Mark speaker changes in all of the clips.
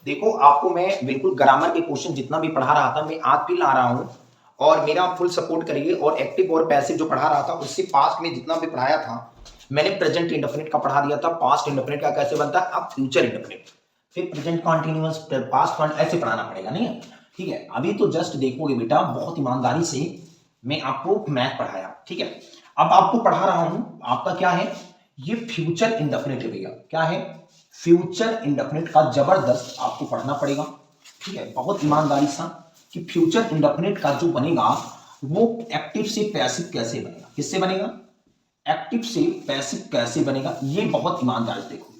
Speaker 1: देखो आपको मैं बिल्कुल ग्रामर के क्वेश्चन जितना भी पढ़ा रहा था मैं आज भी ला रहा हूँ और मेरा फुल सपोर्ट करिए। और एक्टिव और पैसिव जो पढ़ा रहा था उससे पास्ट में जितना भी पढ़ाया था मैंने प्रेजेंट इंडेफिनिट का पढ़ा दिया था। पास्ट इंडेफिनिट का कैसे बनता है, अब फ्यूचर इंडेफिनिट, फिर प्रेजेंट कॉन्टिन्यूअस, पास्ट ऐसे पढ़ाना पड़ेगा नहीं है। ठीक है, अभी तो जस्ट देखोगे बेटा बहुत ईमानदारी से मैं आपको मैथ पढ़ाया। ठीक है, अब आपको पढ़ा रहा हूं आपका क्या है, ये फ्यूचर इंडेफिनिट है भैया। क्या है, फ्यूचर इंडेफिनिट का जबरदस्त आपको पढ़ना पड़ेगा। ठीक है, बहुत ईमानदारी सा कि फ्यूचर इंडेफिनिट का जो बनेगा वो एक्टिव से पैसिव कैसे बनेगा, किससे बनेगा, एक्टिव से पैसिव कैसे बनेगा, ये बहुत ईमानदारी से देखो।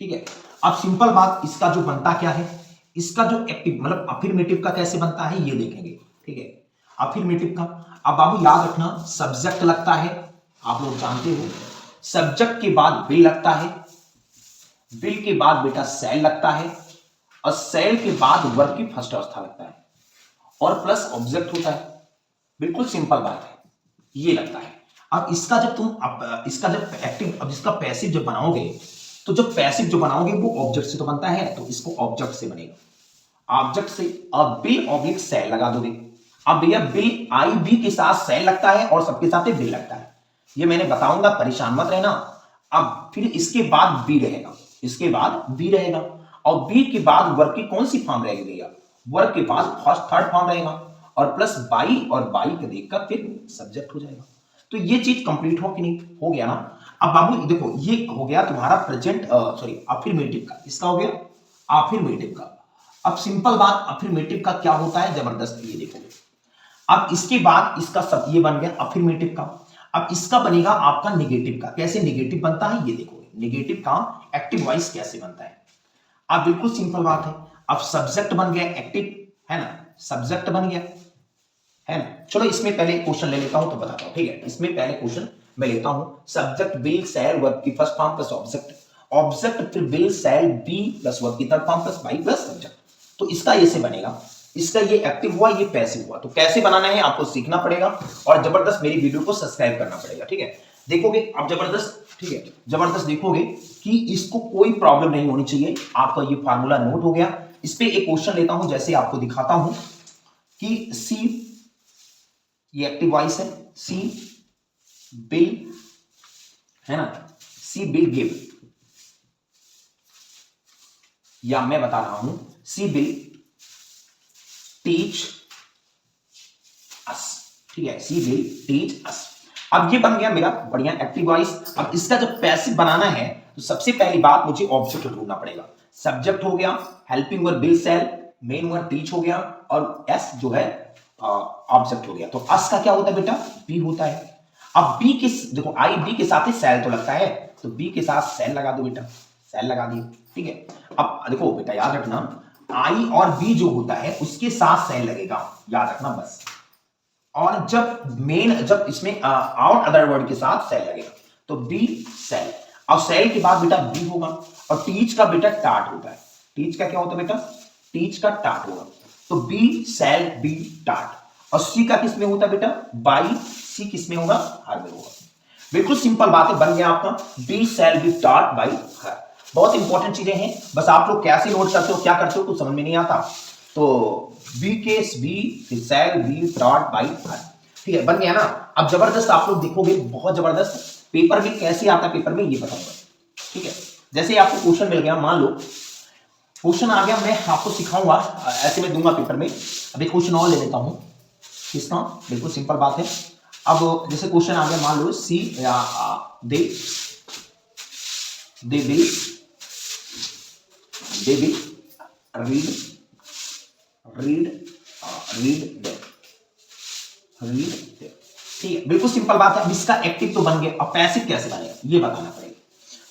Speaker 1: ठीक है, अब सिंपल बात, इसका जो बनता क्या है, इसका जो एक्टिव मतलब अफर्मेटिव का कैसे बनता है ये देखेंगे। ठीक है, अफर्मेटिव का अब बाबू याद रखना सब्जेक्ट लगता है, आप लोग जानते हो। सब्जेक्ट के बाद विल लगता है, विल के बाद बेटा सेल लगता है, और सेल के बाद वर्ब की फर्स्ट अवस्था लगता है, और प्लस ऑब्जेक्ट होता है। बिल्कुल सिंपल बात है, ये लगता है। अब इसका जब इसका जब एक्टिव, अब इसका पैसिव जब बनाओगे तो जब पैसिव जो बनाओगे वो ऑब्जेक्ट से तो बनता है, तो इसको ऑब्जेक्ट से बनेगा, ऑब्जेक्ट से। अब बिल ऑब्लिक सेल लगा दोगे। अब भैया बिल आई बी के साथ सेल लगता है और सबके साथ बिल लगता है, ये मैंने बताऊंगा, परेशान मत रहना। अब फिर इसके बाद बी रहेगा, इसके बाद बी रहेगा, और बी के बाद वर्ग की कौन सी फॉर्म रहेगी भैया, वर्ग के बाद फर्स्ट थर्ड फॉर्म रहेगा, और प्लस बाई, और बाई को देखकर फिर सब्जेक्ट हो जाएगा। तो ये चीज कंप्लीट हो कि नहीं, हो गया ना। अब बाबू देखो ये हो गया तुम्हारा प्रेजेंट सॉरी अफर्मेटिव का, इसका हो गया अफर्मेटिव का। अब सिंपल बात, अफर्मेटिव का क्या होता है, जबरदस्त, ये देखो। अब इसके बाद इसका सब ये बन गया अफर्मेटिव का। अब इसका बनेगा आपका निगेटिव का, कैसे निगेटिव बनता है ये देखो, निगेटिव का एक्टिव वॉइस कैसे बनता है। अब बिल्कुल सिंपल बात है, अब सब्जेक्ट बन गया एक्टिव, है ना, सब्जेक्ट बन गया, है ना। चलो इसमें पहले क्वेश्चन ले लेता हूं तो बताता हूं। ठीक है, इसमें पहले क्वेश्चन मैं लेता हूं, सब्जेक्ट विल सेल वर्ब की first form plus object, object फिर will shall be plus verb की third form plus by plus subject. तो इसका ये से बनेगा, इसका ये एक्टिव हुआ ये पैसिव हुआ। तो कैसे बनाना है आपको सीखना पड़ेगा, और जबरदस्त मेरी वीडियो को सब्सक्राइब करना पड़ेगा। ठीक है, देखोगे अब जबरदस्त, ठीक है जबरदस्त देखोगे कि इसको कोई प्रॉब्लम नहीं होनी चाहिए। आपका ये फार्मूला नोट हो गया। इस पे एक क्वेश्चन लेता हूं, जैसे आपको दिखाता हूं कि सी, ये एक्टिव वॉइस है, सी बिल, है ना, सी बिल गिव, या मैं बता रहा हूं सी बिल टीच अस। ठीक है, सी विल टीच अस। अब ये बन गया मेरा बढ़िया एक्टिव वॉइस। अब इसका जब पैसिव बनाना है तो सबसे पहली बात मुझे ऑब्जेक्ट ढूंढना पड़ेगा। सब्जेक्ट हो गया, helping verb will shall, main verb teach हो गया, और एस जो है ऑब्जेक्ट हो गया। तो अस का क्या होता है बेटा, बी होता है। अब बी के देखो आई बी के साथ ही सेल तो लगता है, तो बी के साथ सेल लगा दो बेटा, सेल लगा दिए। ठीक है, अब देखो बेटा याद रखना, आई और बी जो होता है उसके साथ सेल लगेगा, याद रखना बस। और जब मेन, जब इसमें और अदर वर्ड के साथ सेल लगेगा तो बी सेल, और सेल के बाद बेटा बी होगा, और टीच का बेटा टाट होता है। टीच का क्या होता है बेटा, टीच का टाट होगा, तो बी सेल बी टाट। और सी का किस में होता है बेटा, बाई, सी किस में होगा, हर में होगा। बिल्कुल सिंपल बात है, बन गया आपका बी सेल बी टाट बाई हर। बहुत इंपॉर्टेंट चीजें हैं, बस आप लोग कैसे नोट करते हो क्या करते हो कुछ समझ में नहीं आता। तो बी केस बी फिर shall B dot by her. ठीक है, बन गया ना। अब जबरदस्त आप लोग देखोगे, बहुत जबरदस्त पेपर में कैसे आता है, पेपर में ये बताऊंगा। ठीक है, जैसे आपको क्वेश्चन मिल गया, मान लो क्वेश्चन आ गया, मैं आपको सिखाऊंगा, ऐसे मैं दूंगा पेपर में। अभी क्वेश्चन और ले लेता हूं इसका, बिल्कुल सिंपल बात है। अब जैसे क्वेश्चन आ गया, मान लो सी या they will read read read read. ठीक है, बिल्कुल सिंपल बात है। अब इसका एक्टिव तो बन गया, अब पैसिव कैसे बनेगा ये बताना पड़ेगा।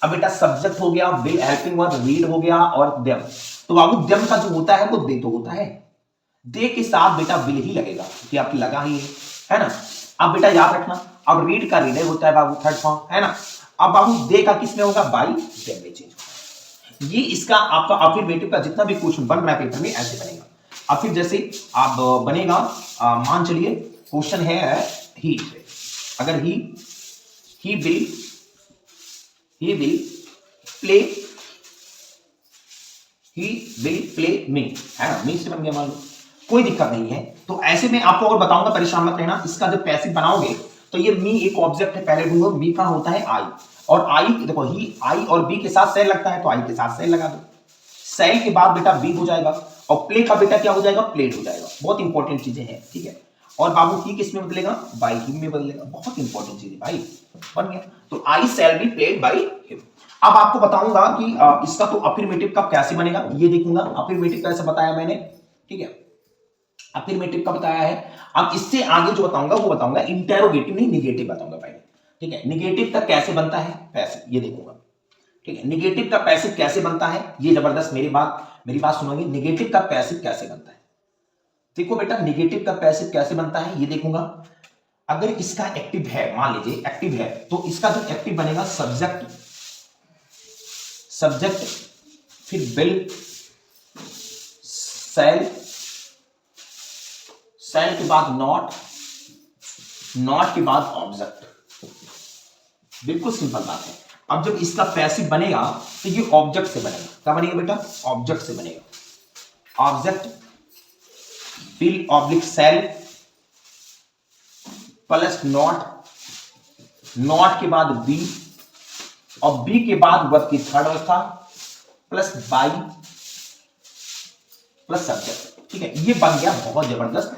Speaker 1: अब बेटा सब्जेक्ट हो गया, विल हेल्पिंग वर्ब रीड हो गया, और देम। तो बाबू देम का जो होता है वो दे तो होता है, दे के साथ बेटा विल ही लगेगा क्योंकि आपकी लगा ही है ना। अब बेटा याद रखना, अब रीड का रीडर होता है बाबू थर्ड फॉर्म, है ना। अब बाबू दे का किस में होगा, बाई देम में चेंज होगा। ये इसका आपका अफर्मेटिव का जितना भी क्वेश्चन बन रहा है पेपर में ऐसे बनेगा। अब फिर जैसे आप बनेगा, मान चलिए क्वेश्चन है ही, अगर he will play he will play me, है ना, मी से बन गया मान लो, कोई दिक्कत नहीं है। तो ऐसे में आपको और बताऊंगा, परेशान मत रहना। इसका जब पैसिव बनाओगे तो ये मी एक ऑब्जेक्ट है, पहले ढूंढो मी कहां होता है, आई, और आई देखो ही आई और बी के साथ सेल लगता है, तो आई के साथ सेल लगा दो, सेल के बाद बेटा बी हो जाएगा, और प्ले का बेटा क्या हो जाएगा, प्लेट हो जाएगा। बहुत इंपॉर्टेंट चीजें हैं, ठीक है। और बाबू ही किस में बदलेगा, बाई हिम में बदलेगा, बहुत इंपॉर्टेंट चीज है भाई, बन गया। तो I shall be played by him. अब आपको बताऊंगा कि इसका तो अफर्मेटिव का कैसे बनेगा, ये देखूंगा अफर्मेटिव कैसे बताया मैंने, ठीक है, अफर्मेटिव का बताया है। अब इससे आगे जो बताऊंगा वो बताऊंगा इंटेरोगेटिव नहीं निगेटिव बताऊंगा पहले, ठीक है। निगेटिव का कैसे बनता है पैसिव, ये देखूंगा, ठीक है। निगेटिव का पैसिव कैसे बनता है, ये जबरदस्त मेरी बात सुनोगे, निगेटिव का पैसिव कैसे बनता है। देखो बेटा निगेटिव का पैसिव कैसे बनता है ये देखूंगा। अगर इसका एक्टिव है, मान लीजिए एक्टिव है, तो इसका जो एक्टिव बनेगा सब्जेक्ट, फिर विल, सेल के बाद नॉट के बाद ऑब्जेक्ट। बिल्कुल सिंपल बात है। अब जब इसका पैसिव बनेगा तो ये ऑब्जेक्ट से बनेगा, क्या बनेगा बेटा, ऑब्जेक्ट से बनेगा। Object will oblique shall plus not के बाद बी, और बी के बाद वर्ब की थर्ड अवस्था प्लस बाई प्लस सब्जेक्ट, ठीक है। ये बन गया बहुत जबरदस्त।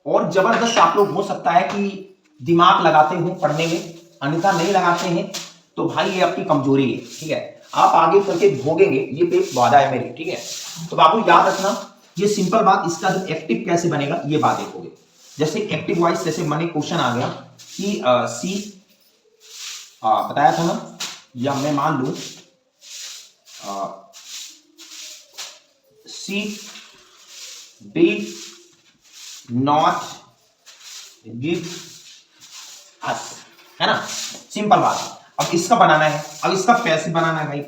Speaker 1: और जबरदस्त आप लोग हो सकता है कि दिमाग लगाते हो पढ़ने में, अन्यथा नहीं लगाते हैं तो भाई ये आपकी कमजोरी है, ठीक है। आप आगे करके भोगेंगे, ये पे वादा है मेरी, ठीक है। तो बाबू याद रखना ये सिंपल बात, इसका जो एक्टिव कैसे बनेगा ये बात देखोगे। जैसे एक्टिव वाइज जैसे मनी क्वेश्चन आ गया कि सी बताया था ना, या मैं मान लू सी विल नॉट गिव अस, है ना, सिंपल बात है। अब इसका बनाना है, अब इसका पैसिव बनाना है भाई।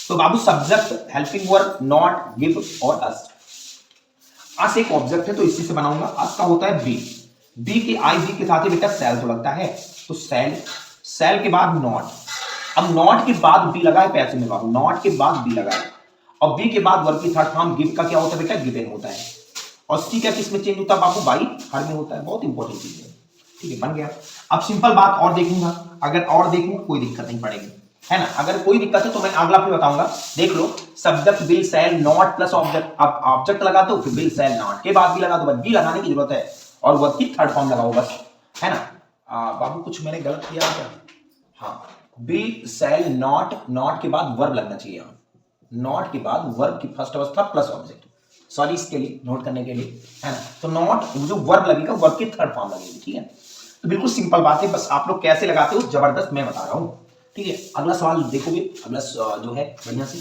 Speaker 1: तो बाबू subject helping verb not give और अस, अस एक ऑब्जेक्ट है तो इसी से बनाऊंगा। अस का होता है बी, बी के आई बी के साथ ही बेटा सेल तो लगता है, तो सेल के बाद नॉट। अब नॉट के बाद बी लगा है पैसिव में बाबू, नॉट के बाद बी लगा है, और बी के बाद वर्ब की थर्ड फॉर्म गिव का क्या होता है बेटा, गिवन होता है। और सी का किस में चेंज होता है बाबू, बाई हर में होता है। बहुत इंपॉर्टेंट चीज है, ठीक है, बन गया। अब सिंपल बात और देखूंगा, अगर और देखूंगा कोई दिक्कत नहीं पड़ेगी, है ना। अगर कोई दिक्कत है तो मैं अगला फिर बताऊंगा। देख लो subject will shall not plus object, अब ऑब्जेक्ट लगा दो फिर विल सेल नॉट के बाद भी लगा दो, बस बी लगाने की जरूरत है, और वर्ब की थर्ड फॉर्म लगाओ बस, है ना। बाबू कुछ मैंने गलत किया क्या, हाँ, विल सेल नॉट के बाद वर्ब लगना चाहिए, नॉट के बाद वर्ब की फर्स्ट अवस्था प्लस ऑब्जेक्ट, सॉरी इसके लिए नोट करने के लिए, है ना। तो नॉट जो वर्ब लगेगा वर्ब की थर्ड फॉर्म लगेगी, ठीक है। तो बिल्कुल सिंपल बात है, बस आप लोग कैसे लगाते हो जबरदस्त मैं बता रहा हूं, ठीक है। अगला सवाल देखोगे, अगला जो है बढ़िया से,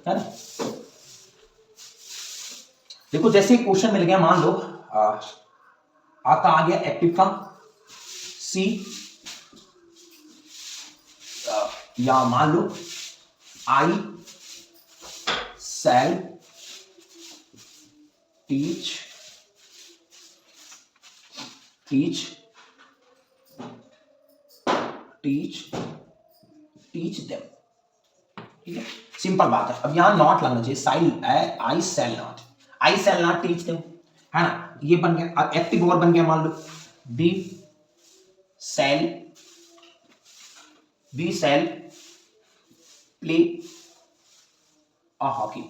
Speaker 1: है ना। देखो जैसे क्वेश्चन मिल गया, मान लो आपका आ गया एक्टिव का सी, या मान लो आई सेल टीच देम, ठीक है, सिंपल बात है। अब यहां नॉट लगना चाहिए, आई सेल नॉट टीच देम, है ना। ये बन गया। अब एक्टिव और बन गया, मान लो we shall play a hockey,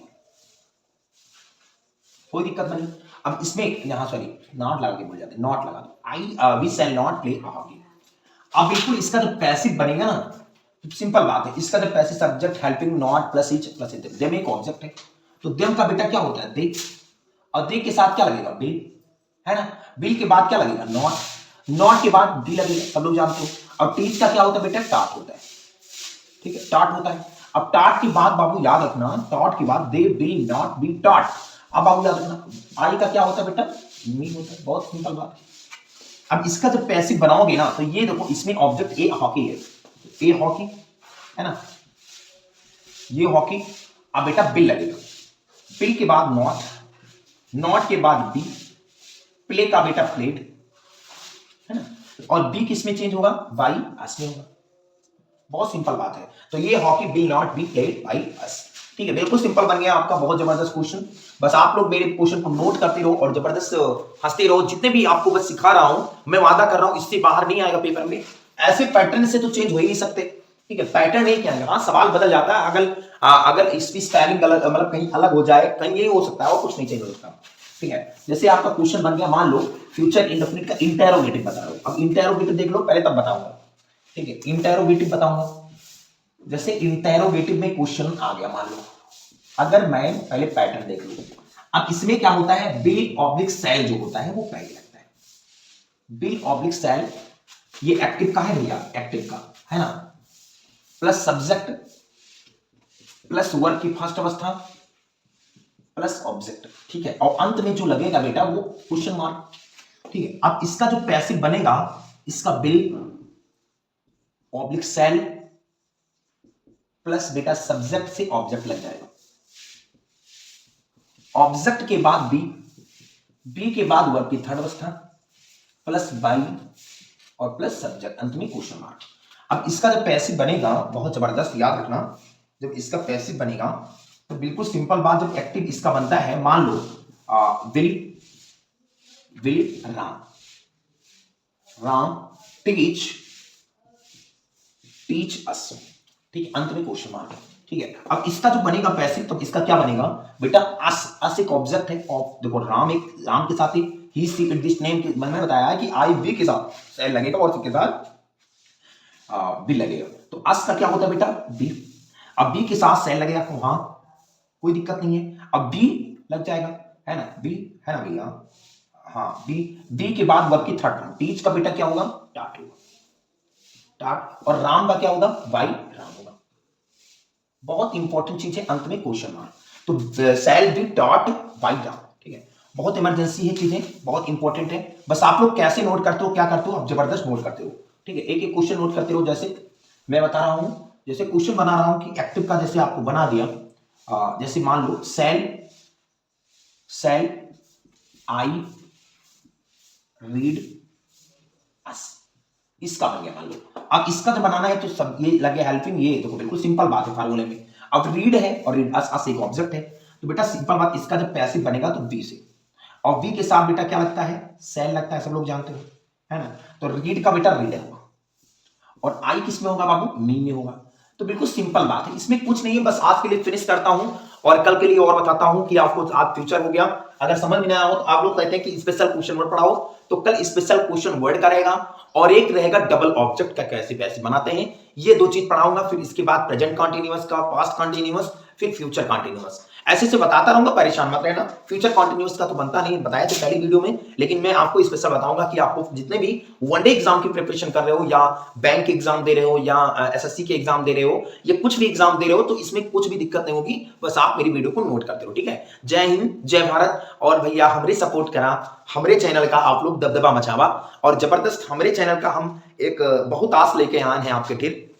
Speaker 1: कोई दिक्कत नहीं। अब इसमें यहां सॉरी नॉट लगा के भूल जाते, नॉट लगा दो, I we shall not play a hockey. अब बिल्कुल इसका जो पैसिव बनेगा ना, तो सिंपल बात है, इसका जो passive subject helping not plus etch plus it, them एक ऑब्जेक्ट है, तो देम का बेटा क्या होता है दे, और दे के साथ क्या लगेगा बिल, है ना। बिल के बाद क्या लगेगा नॉट के बाद बी लगेगा, सब लोग जानते हो। अब टीच का क्या होता है बेटा, टाट होता है, ठीक है, टाट होता है। अब टाट के बाद बाबू याद रखना, टाट के बाद दे विल नॉट बी टाट। अब बाबू याद रखना आई का क्या होता है बेटा, मी होता है, बहुत सिंपल बात है। अब इसका जब पैसिव बनाओगे ना, तो ये देखो इसमें ऑब्जेक्ट ए हॉकी है, ए हॉकी है ना, ये हॉकी। अब बेटा बिल लगेगा, बिल के बाद नॉट के बाद बी, प्ले का बेटा प्लेड, है ना, और बी किस में चेंज होगा, बाई अस में होगा। बहुत सिंपल बात है। तो ये hockey will not be played by us, ठीक है, बिल्कुल सिंपल बन गया आपका, बहुत जबरदस्त क्वेश्चन। बस आप लोग मेरे क्वेश्चन को नोट करते रहो और जबरदस्त हंसते रहो। जितने भी आपको बस सिखा रहा हूं, मैं वादा कर रहा हूं इससे बाहर नहीं आएगा पेपर में। ऐसे पैटर्न से तो चेंज हो ही नहीं सकते, ठीक है, पैटर्न नहीं क्या है, हाँ सवाल बदल जाता है। अगर इसकी स्पेलिंग गलत मतलब कहीं अलग हो जाए, कहीं ये हो सकता है और कुछ नहीं चेंज हो सकता, ठीक है। जैसे आपका क्वेश्चन बन गया, मान लो फ्यूचर इंडेफिनिट का इंटेरोगेटिव बता रहा हूं। अब इंटेरोगेटिव देख लो पहले, तब बताऊंगा, ठीक है। इंटेरोगेटिव बताऊंगा, जैसे इंटेरोगेटिव में क्वेश्चन आ गया, मान लो अगर मैं पहले पैटर्न देख लूं। अब इसमें क्या होता है, बिल ऑब्लिक सेल जो होता है वो पहले लगता है। बिल ऑब्लिक सेल ये एक्टिव का है भैया, एक्टिव का है ना, प्लस सब्जेक्ट प्लस वर्ब की फर्स्ट अवस्था प्लस ऑब्जेक्ट, ठीक है। और अंत में जो लगेगा बेटा वो क्वेश्चन मार्क, ठीक है। अब इसका जो पैसिव बनेगा, इसका बिल ऑब्लिक सेल प्लस बेटा सब्जेक्ट से ऑब्जेक्ट लग जाएगा। ऑब्जेक्ट के बाद बी के बाद वर्ब की थर्ड अवस्था प्लस बाई और प्लस सब्जेक्ट, अंत में क्वेश्चन मार्क। अब इसका जब पैसिव बनेगा, बहुत जबरदस्त याद रखना, जब इसका पैसिव बनेगा तो बिल्कुल सिंपल बात, जब एक्टिव इसका बनता है, मान लो विल राम टीच अस, ठीक है, अंत में क्वेश्चन मार्क है, ठीक है। अब इसका जो बनेगा पैसिव, तो इसका क्या बनेगा बेटा, अस एक ऑब्जेक्ट है, और देखो राम के साथ ही सी इट दिस नेम के मैंने बताया है कि आई वी के साथ सेल लगेगा और के साथ बी लगेगा। तो अस का क्या होता है बेटा, बी। अब बी के साथ सेल लगेगा, तो हाँ कोई दिक्कत नहीं है। अब बी लग जाएगा, है ना, बी है ना भैया, हाँ बी के बाद वर्ब की थर्ड फॉर्म, टीच का बेटा क्या होगा, टाट होगा, टाट। और राम का क्या होगा, वाई राम होगा। बहुत इंपॉर्टेंट चीज है, अंत में क्वेश्चन मार्क। तो shall B dot Y Ram, ठीक है। बहुत इमरजेंसी है चीजें, बहुत इंपॉर्टेंट है। बस आप लोग कैसे नोट करते हो, क्या करते हो, आप जबरदस्त नोट करते हो, ठीक है। एक एक क्वेश्चन नोट करते रहो। जैसे मैं बता रहा हूं, जैसे क्वेश्चन बना रहा हूं कि एक्टिव का जैसे आपको बना दिया, जैसे मान लो सेल आई रीड अस, इसका बन गया मान लो। अब इसका जब बनाना है तो सब ये लगे हेल्पिंग, ये देखो बिल्कुल सिंपल बात है फार्मूले में। अब रीड है और रीड अस एक ऑब्जेक्ट है, तो बेटा सिंपल बात, इसका जब पैसिव बनेगा तो वी से, और वी के साथ बेटा क्या लगता है, सेल लगता है, सब लोग जानते हो, है ना। तो रीड का बेटा रीड होगा, और आई किस में होगा बाबू, मी में होगा। तो बिल्कुल सिंपल बात है, इसमें कुछ नहीं है। बस आज के लिए फिनिश करता हूं और कल के लिए और बताता हूं कि आपको आज फ्यूचर हो गया। अगर समझ में ना आया हो तो आप लोग कहते हैं कि स्पेशल क्वेश्चन वर्ड पढ़ाओ, तो कल स्पेशल क्वेश्चन वर्ड का रहेगा, और एक रहेगा डबल ऑब्जेक्ट का कैसे कैसे बनाते हैं, ये दो चीज पढ़ाऊंगा। फिर इसके बाद प्रेजेंट कॉन्टिन्यूअस का, पास्ट कॉन्टिन्यूअस, फिर फ्यूचर कॉन्टिन्यूअस, ऐसे से बताता रहूंगा, परेशान मत रहना। फ्यूचर कॉन्टिन्यूअस का तो बनता नहीं, बताया तो पहली वीडियो में, लेकिन मैं आपको स्पेशल बताऊंगा कि आपको जितने भी वनडे एग्जाम की प्रिपरेशन कर रहे हो, या बैंक एग्जाम दे रहे हो, या एसएससी के एग्जाम दे रहे हो, या कुछ भी एग्जाम दे रहे हो, तो इसमें कुछ भी दिक्कत नहीं होगी। बस आप मेरी वीडियो को नोट करते रहो, ठीक है। जय हिंद, जय भारत। और भैया हमरे सपोर्ट करा, हमरे चैनल का आप लोग दबदबा मचावा, और जबरदस्त हमरे चैनल का हम एक बहुत आस लेके आए हैं आपके फिर